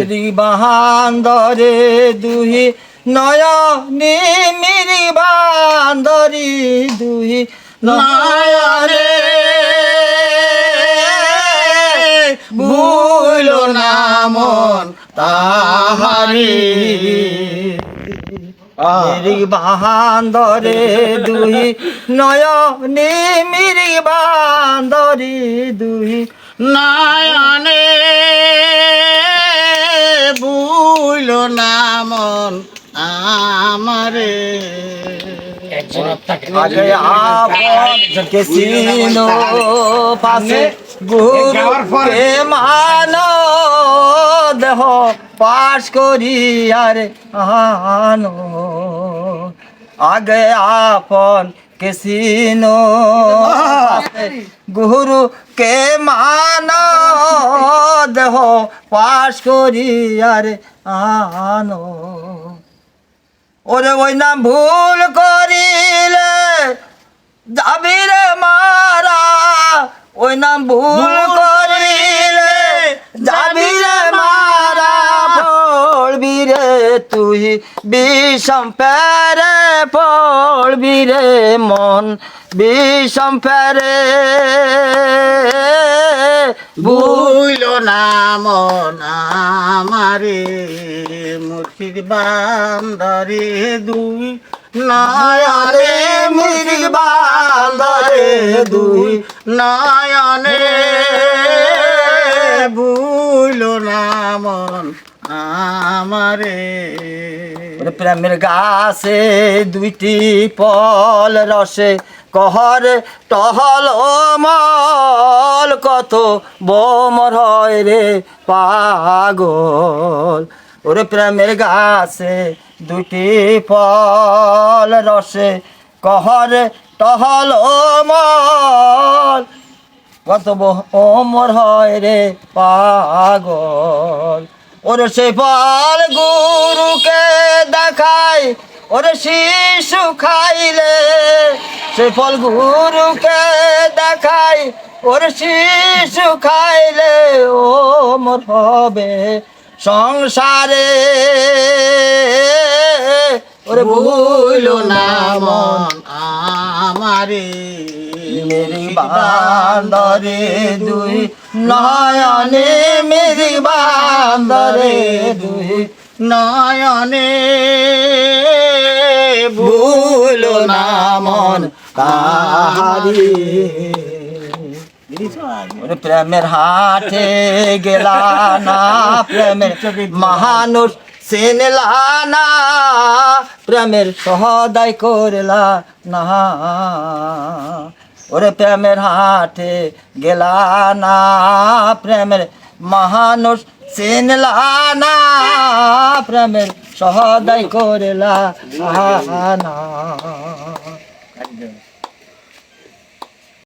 মিরি বান্দরে দুহি নয়নে মিরি বান্দরি দুহি নয়নে ভুলো না মন তাহারি মিরি বান্দরে দুহি নয়নে মিরি বান্দরি দুহি নয়নে ভুলো না মন আমারে আগে আপন কেসিনো পাশে গুরুকে মানো দেহ পাশ করি আরে আনো আগে আপন কেসিনো গুরু কে মানো দেহ পাশ করি আরে আনো ওরে ওই নাম ভুল করিলে যাবি রে মারা ওই নাম ভুল করিলে যাবি রে মারা পড়বি রে তুই বিষম ফেরে পড়বি রে মন বিষম ফেরে ভুলো না মন আমারে মুর্শিদ বান্দরে দুই নয়নে মিরি বান্দরে দুই নয়নে ভুলো না মন আমারে প্রেমের গাছে দুইটি ফল রসে কহর টহল মল কত বোমর হয় রে পাগল ওরে প্রেমের গাছে দুইটি ফল রসে কহর টহল মল কত বোমর হয় রে পাগল ওরে সে ফল গুরুকে দেখায় ওরে শিশু খাইলে সে ফল গুরুকে দেখায় ওরে শিশু খাইলে ও মোর হবে সংসারে ওরে ভুলো না মন আমারে মেরি বান্দরে দুই নয়নে মেরি বান্দরে দুই নয়নে ভুলো না মন তাহারি ওরে প্রেমের হাটে গেলা না প্রেমের মানুষ চিনলা না প্রেমের সহদাই করলা না ওরে প্রেমের হাটে গেলা না প্রেমের মানুষ চিনলা না প্রেমের সহদাই করলা না